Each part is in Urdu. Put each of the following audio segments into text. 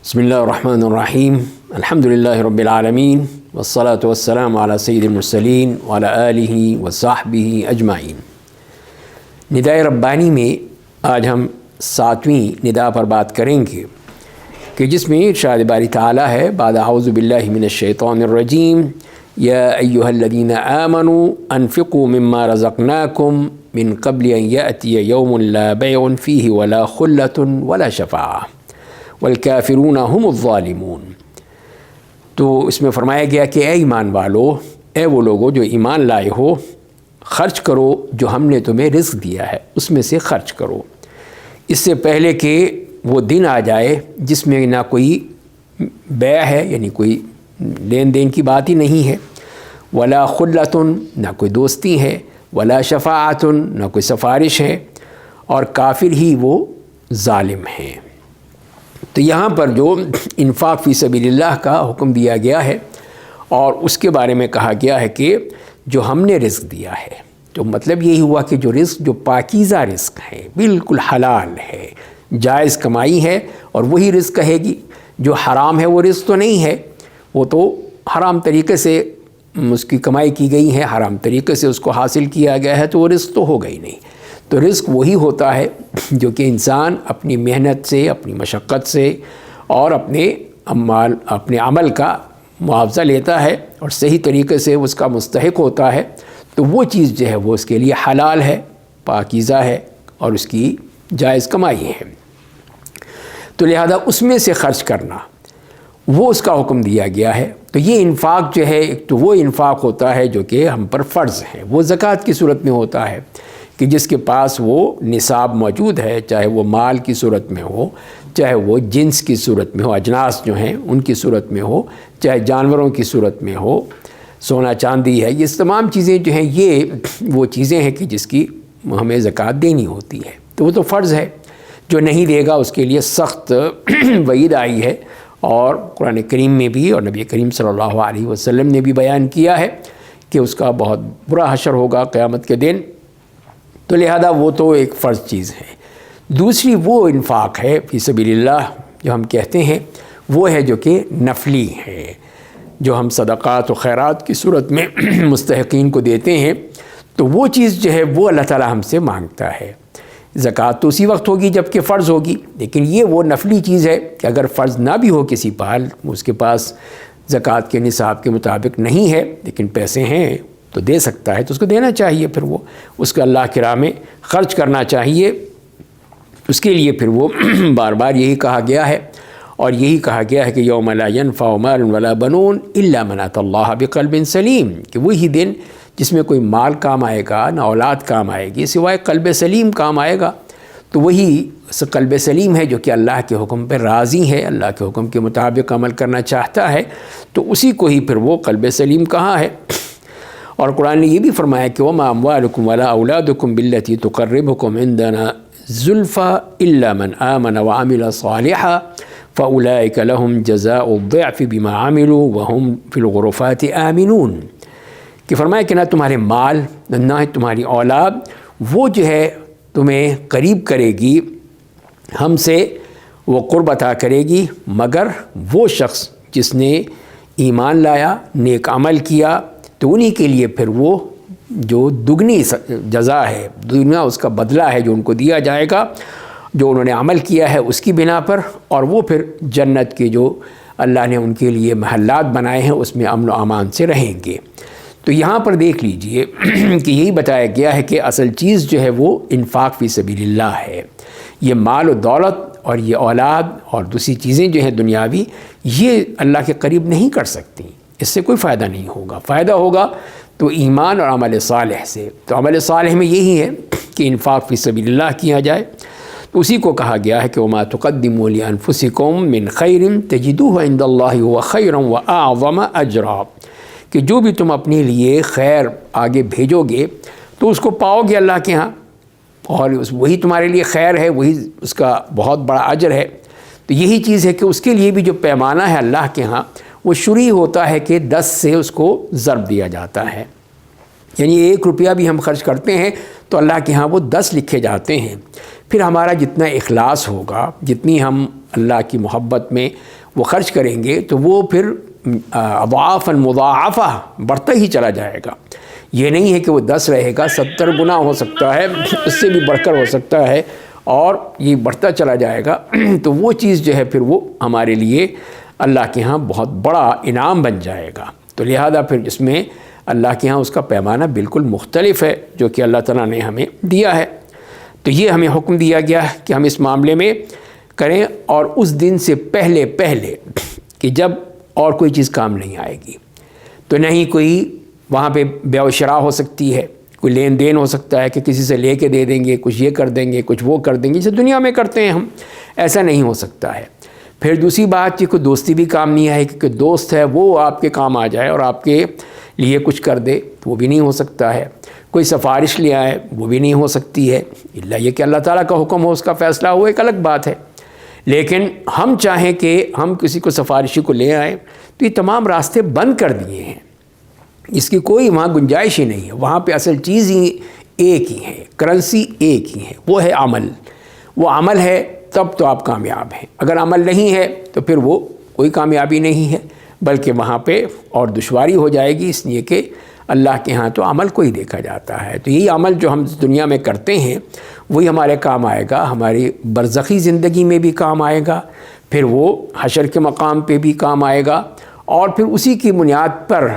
بسم اللہ الرحمن الرحیم الحمد للہ رب العالمین والصلاة والسلام علی سید المرسلین وعلی آلہ وصحبہ اجمعین۔ ندائے ربانی میں آج ہم 7ویں ندا پر بات کریں گے کہ جس میں ارشاد باری تعالیٰ ہے بعد اعوذ باللہ من الشیطان الرجیم یا ایہا الذین آمنوا انفقوا مما رزقناکم من قبل ان یأتی یوم لا بیع فیہ ولا خلۃ ولا شفاعہ والکافرون هم الظالمون۔ تو اس میں فرمایا گیا کہ اے ایمان والو، اے وہ لوگو جو ایمان لائے ہو، خرچ کرو جو ہم نے تمہیں رزق دیا ہے، اس میں سے خرچ کرو، اس سے پہلے کہ وہ دن آ جائے جس میں نہ کوئی بیع ہے، یعنی کوئی لین دین کی بات ہی نہیں ہے، ولا خلۃ، نہ کوئی دوستی ہے، ولا شفاعت، نہ کوئی سفارش ہے، اور کافر ہی وہ ظالم ہیں۔ تو یہاں پر جو انفاق فی سبیل اللہ کا حکم دیا گیا ہے اور اس کے بارے میں کہا گیا ہے کہ جو ہم نے رزق دیا ہے، تو مطلب یہی ہوا کہ جو رزق جو پاکیزہ رزق ہے، بالکل حلال ہے، جائز کمائی ہے، اور وہی رزق کہے گی۔ جو حرام ہے وہ رزق تو نہیں ہے، وہ تو حرام طریقے سے اس کی کمائی کی گئی ہے، حرام طریقے سے اس کو حاصل کیا گیا ہے، تو وہ رزق تو ہوگا ہی نہیں۔ تو رزق وہی ہوتا ہے جو کہ انسان اپنی محنت سے، اپنی مشقت سے اور اپنے عمل کا معاوضہ لیتا ہے اور صحیح طریقے سے اس کا مستحق ہوتا ہے، تو وہ چیز جو ہے وہ اس کے لیے حلال ہے، پاکیزہ ہے، اور اس کی جائز کمائی ہے۔ تو لہذا اس میں سے خرچ کرنا، وہ اس کا حکم دیا گیا ہے۔ تو یہ انفاق جو ہے، ایک تو وہ انفاق ہوتا ہے جو کہ ہم پر فرض ہے، وہ زکوٰۃ کی صورت میں ہوتا ہے کہ جس کے پاس وہ نصاب موجود ہے، چاہے وہ مال کی صورت میں ہو، چاہے وہ جنس کی صورت میں ہو، اجناس جو ہیں ان کی صورت میں ہو، چاہے جانوروں کی صورت میں ہو، سونا چاندی ہے، یہ تمام چیزیں جو ہیں یہ وہ چیزیں ہیں کہ جس کی ہمیں زکوٰۃ دینی ہوتی ہے۔ تو وہ تو فرض ہے، جو نہیں دے گا اس کے لیے سخت وعید آئی ہے، اور قرآن کریم میں بھی اور نبی کریم صلی اللہ علیہ وسلم نے بھی بیان کیا ہے کہ اس کا بہت برا حشر ہوگا قیامت کے دن۔ تو لہذا وہ تو ایک فرض چیز ہے۔ دوسری وہ انفاق ہے فی سبیل اللہ جو ہم کہتے ہیں، وہ ہے جو کہ نفلی ہے، جو ہم صدقات و خیرات کی صورت میں مستحقین کو دیتے ہیں۔ تو وہ چیز جو ہے وہ اللہ تعالی ہم سے مانگتا ہے۔ زکوٰۃ تو اسی وقت ہوگی جب کہ فرض ہوگی، لیکن یہ وہ نفلی چیز ہے کہ اگر فرض نہ بھی ہو کسی پر، اس کے پاس زکوٰۃ کے نصاب کے مطابق نہیں ہے لیکن پیسے ہیں تو دے سکتا ہے، تو اس کو دینا چاہیے، پھر وہ اس کو اللہ کی راہ میں خرچ کرنا چاہیے۔ اس کے لیے پھر وہ بار بار یہی کہا گیا ہے، اور یہی کہا گیا ہے کہ یوم لا ینفع مال ولا بنون الا من اتى اللہ بقلب سلیم، کہ وہی دن جس میں کوئی مال کام آئے گا، نہ اولاد کام آئے گی، سوائے قلب سلیم کام آئے گا۔ تو وہی قلب سلیم ہے جو کہ اللہ کے حکم پہ راضی ہے، اللہ کے حکم کے مطابق عمل کرنا چاہتا ہے، تو اسی کو ہی پھر وہ قلب سلیم کہا ہے۔ اور قرآن نے یہ بھی فرمایا کہ وَمَا أَمْوَالُكُمْ وَلَا أَوْلَادُكُمْ بِالَّتِي تُقَرِّبُكُمْ عِنْدَنَا زُلْفَىٰ إِلَّا مَنْ آمَنَ وَعَمِلَ صَالِحًا فَأُولَٰئِكَ لَهُمْ جَزَاءُ الضِّعْفِ بِمَا عَمِلُوا وَهُمْ فِي الْغُرُفَاتِ آمِنُونَ، کہ فرمایا کہ نہ تمہارے مال نہ تمہاری اولاد وہ جو ہے تمہیں قریب کرے گی ہم سے، وہ قرب عطا کرے گی، مگر وہ شخص جس نے ایمان لایا، نیک عمل کیا، تو انہی کے لیے پھر وہ جو دگنی جزا ہے، دگنا اس کا بدلہ ہے جو ان کو دیا جائے گا، جو انہوں نے عمل کیا ہے اس کی بنا پر، اور وہ پھر جنت کے جو اللہ نے ان کے لیے محلات بنائے ہیں اس میں امن و امان سے رہیں گے۔ تو یہاں پر دیکھ لیجئے کہ یہی بتایا گیا ہے کہ اصل چیز جو ہے وہ انفاق فی سبیل اللہ ہے۔ یہ مال و دولت اور یہ اولاد اور دوسری چیزیں جو ہیں دنیاوی، یہ اللہ کے قریب نہیں کر سکتی، اس سے کوئی فائدہ نہیں ہوگا۔ فائدہ ہوگا تو ایمان اور عمل صالح سے۔ تو عمل صالح میں یہی ہے کہ انفاق فی سبیل اللہ کیا جائے۔ تو اسی کو کہا گیا ہے کہ وَمَا تُقَدِّمُوا لِأَنفُسِكُم مِّن خَيْرٍ تَجِدُوهُ عِندَ اللَّهِ هُوَ خَيْرًا وَأَعْظَمَ أَجْرًا، کہ جو بھی تم اپنے لیے خیر آگے بھیجو گے تو اس کو پاؤ گے اللہ کے ہاں، اور وہی تمہارے لیے خیر ہے، وہی اس کا بہت بڑا اجر ہے۔ تو یہی چیز ہے کہ اس کے لیے بھی جو پیمانہ ہے اللہ کے ہاں، وہ شروع ہوتا ہے کہ 10 سے اس کو ضرب دیا جاتا ہے، یعنی 1 روپیہ بھی ہم خرچ کرتے ہیں تو اللہ کے ہاں وہ 10 لکھے جاتے ہیں۔ پھر ہمارا جتنا اخلاص ہوگا، جتنی ہم اللہ کی محبت میں وہ خرچ کریں گے تو وہ پھر اضعافا مضاعفہ بڑھتا ہی چلا جائے گا. یہ نہیں ہے کہ وہ 10 رہے گا، 70 گنا ہو سکتا ہے، اس سے بھی بڑھ کر ہو سکتا ہے، اور یہ بڑھتا چلا جائے گا. تو وہ چیز جو ہے پھر وہ ہمارے لیے اللہ کے ہاں بہت بڑا انعام بن جائے گا. تو لہذا پھر اس میں اللہ کے ہاں اس کا پیمانہ بالکل مختلف ہے جو کہ اللہ تعالیٰ نے ہمیں دیا ہے. تو یہ ہمیں حکم دیا گیا ہے کہ ہم اس معاملے میں کریں، اور اس دن سے پہلے کہ جب اور کوئی چیز کام نہیں آئے گی. تو نہیں کوئی وہاں پہ بیع و شراء ہو سکتی ہے، کوئی لین دین ہو سکتا ہے کہ کسی سے لے کے دے دیں گے، کچھ یہ کر دیں گے، کچھ وہ کر دیں گے، جسے دنیا میں کرتے ہیں ہم، ایسا نہیں ہو سکتا ہے. پھر دوسری بات کہ کوئی دوستی بھی کام نہیں آئے، کیونکہ دوست ہے وہ آپ کے کام آ جائے اور آپ کے لیے کچھ کر دے، تو وہ بھی نہیں ہو سکتا ہے. کوئی سفارش لے آئے، وہ بھی نہیں ہو سکتی ہے، الا یہ کہ اللہ تعالیٰ کا حکم ہو، اس کا فیصلہ ہو، ایک الگ بات ہے. لیکن ہم چاہیں کہ ہم کسی کو سفارشی کو لے آئیں تو یہ تمام راستے بند کر دیے ہیں، اس کی کوئی وہاں گنجائش ہی نہیں ہے. وہاں پہ اصل چیز ہی ایک ہی ہے، کرنسی ایک ہی ہے، وہ ہے عمل. وہ عمل ہے تب تو آپ کامیاب ہیں، اگر عمل نہیں ہے تو پھر وہ کوئی کامیابی نہیں ہے، بلکہ وہاں پہ اور دشواری ہو جائے گی. اس لیے کہ اللہ کے ہاں تو عمل کو ہی دیکھا جاتا ہے. تو یہی عمل جو ہم دنیا میں کرتے ہیں وہی ہمارے کام آئے گا، ہماری برزخی زندگی میں بھی کام آئے گا، پھر وہ حشر کے مقام پہ بھی کام آئے گا، اور پھر اسی کی بنیاد پر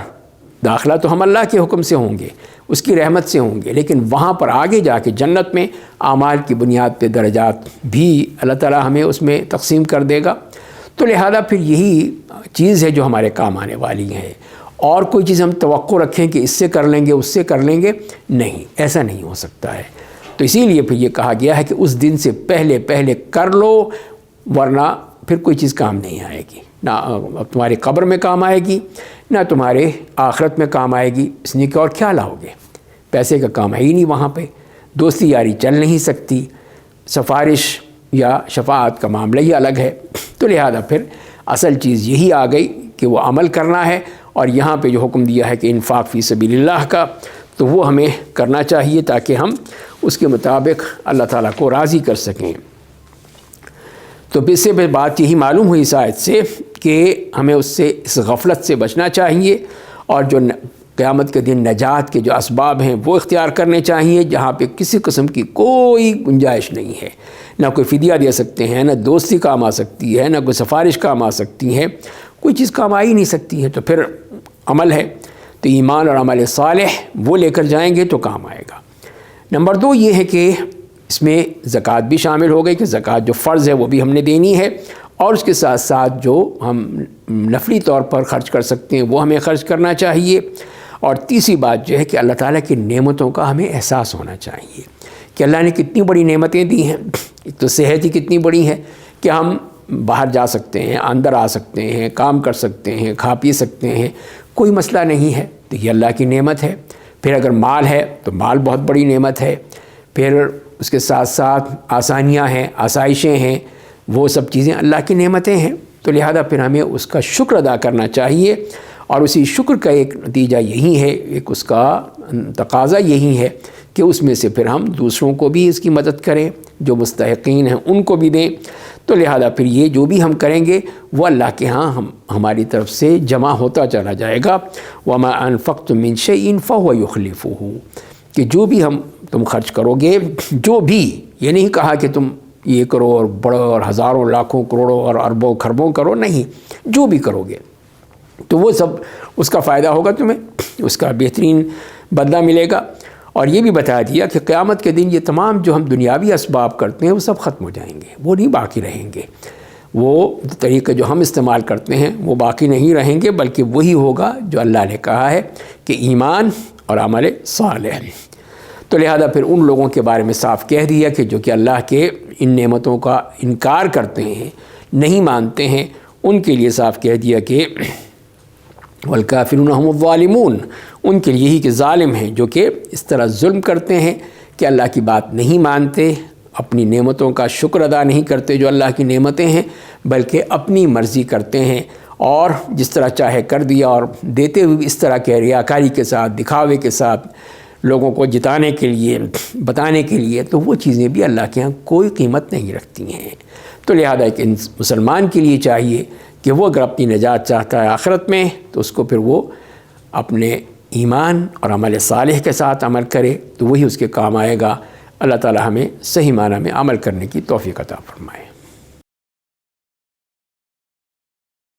داخلہ تو ہم اللہ کے حکم سے ہوں گے، اس کی رحمت سے ہوں گے، لیکن وہاں پر آگے جا کے جنت میں اعمال کی بنیاد پہ درجات بھی اللہ تعالیٰ ہمیں اس میں تقسیم کر دے گا. تو لہذا پھر یہی چیز ہے جو ہمارے کام آنے والی ہے. اور کوئی چیز ہم توقع رکھیں کہ اس سے کر لیں گے، اس سے کر لیں گے، نہیں، ایسا نہیں ہو سکتا ہے. تو اسی لیے پھر یہ کہا گیا ہے کہ اس دن سے پہلے کر لو، ورنہ پھر کوئی چیز کام نہیں آئے گی، نہ تمہاری قبر میں کام آئے گی، نہ تمہارے آخرت میں کام آئے گی. اس لیے کہ اور کیا لاؤ گے، پیسے کا کام ہے ہی نہیں وہاں پہ، دوستی یاری چل نہیں سکتی، سفارش یا شفاعت کا معاملہ ہی الگ ہے. تو لہذا پھر اصل چیز یہی آ گئی کہ وہ عمل کرنا ہے. اور یہاں پہ جو حکم دیا ہے کہ انفاق فی سبیل اللہ کا، تو وہ ہمیں کرنا چاہیے تاکہ ہم اس کے مطابق اللہ تعالیٰ کو راضی کر سکیں. تو اس سے بات یہی معلوم ہوئی اس آیت سے کہ ہمیں اس غفلت سے بچنا چاہیے، اور جو قیامت کے دن نجات کے جو اسباب ہیں وہ اختیار کرنے چاہیے، جہاں پہ کسی قسم کی کوئی گنجائش نہیں ہے. نہ کوئی فدیہ دے سکتے ہیں، نہ دوستی کام آ سکتی ہے، نہ کوئی سفارش کام آ سکتی ہے، کوئی چیز کام آ ہی نہیں سکتی ہے. تو پھر عمل ہے، تو ایمان اور عمل صالح وہ لے کر جائیں گے تو کام آئے گا. نمبر 2 یہ ہے کہ اس میں زکوٰۃ بھی شامل ہو گئی، کہ زکوٰۃ جو فرض ہے وہ بھی ہم نے دینی ہے، اور اس کے ساتھ ساتھ جو ہم نفلی طور پر خرچ کر سکتے ہیں وہ ہمیں خرچ کرنا چاہیے. اور تیسری بات جو ہے کہ اللہ تعالیٰ کی نعمتوں کا ہمیں احساس ہونا چاہیے کہ اللہ نے کتنی بڑی نعمتیں دی ہیں. تو صحت ہی کتنی بڑی ہے کہ ہم باہر جا سکتے ہیں، اندر آ سکتے ہیں، کام کر سکتے ہیں، کھا پی سکتے ہیں، کوئی مسئلہ نہیں ہے. تو یہ اللہ کی نعمت ہے. پھر اگر مال ہے تو مال بہت بڑی نعمت ہے. پھر اس کے ساتھ ساتھ آسانیاں ہیں، آسائشیں ہیں، وہ سب چیزیں اللہ کی نعمتیں ہیں. تو لہذا پھر ہمیں اس کا شکر ادا کرنا چاہیے، اور اسی شکر کا ایک نتیجہ یہی ہے، ایک اس کا تقاضا یہی ہے کہ اس میں سے پھر ہم دوسروں کو بھی اس کی مدد کریں، جو مستحقین ہیں ان کو بھی دیں. تو لہذا پھر یہ جو بھی ہم کریں گے وہ اللہ کے ہاں ہماری طرف سے جمع ہوتا چلا جائے گا. وَمَا أَنفَقْتُم مِّن شَيْءٍ فَهُوَ يُخْلِفُهُ، کہ جو بھی تم خرچ کرو گے، جو بھی، یہ نہیں کہا کہ تم یہ کرو اور بڑوں اور ہزاروں لاکھوں کروڑوں اور اربوں کھربوں کرو، نہیں، جو بھی کرو گے تو وہ سب اس کا فائدہ ہوگا، تمہیں اس کا بہترین بدلہ ملے گا. اور یہ بھی بتا دیا کہ قیامت کے دن یہ تمام جو ہم دنیاوی اسباب کرتے ہیں وہ سب ختم ہو جائیں گے، وہ نہیں باقی رہیں گے. وہ طریقے جو ہم استعمال کرتے ہیں وہ باقی نہیں رہیں گے، بلکہ وہی ہوگا جو اللہ نے کہا ہے کہ ایمان اور عمل صالح. تو لہذا پھر ان لوگوں کے بارے میں صاف کہہ دیا کہ جو کہ اللہ کے ان نعمتوں کا انکار کرتے ہیں، نہیں مانتے ہیں، ان کے لیے صاف کہہ دیا کہ والکافرون هم الظالمون، ان کے لیے ہی کہ ظالم ہیں، جو کہ اس طرح ظلم کرتے ہیں کہ اللہ کی بات نہیں مانتے، اپنی نعمتوں کا شکر ادا نہیں کرتے جو اللہ کی نعمتیں ہیں، بلکہ اپنی مرضی کرتے ہیں، اور جس طرح چاہے کر دیا، اور دیتے ہوئے اس طرح کے ریاکاری کے ساتھ، دکھاوے کے ساتھ، لوگوں کو جتانے کے لیے، بتانے کے لیے، تو وہ چیزیں بھی اللہ کے ہاں کوئی قیمت نہیں رکھتی ہیں. تو تو لہذا ایک مسلمان کے لیے چاہیے کہ وہ اگر اپنی نجات چاہتا ہے آخرت میں تو اس کو پھر وہ اپنے ایمان اور عمل صالح کے ساتھ عمل کرے تو وہی اس کے کام آئے گا۔ اللہ تعالی ہمیں صحیح معنی میں عمل کرنے کی توفیق عطا فرمائے۔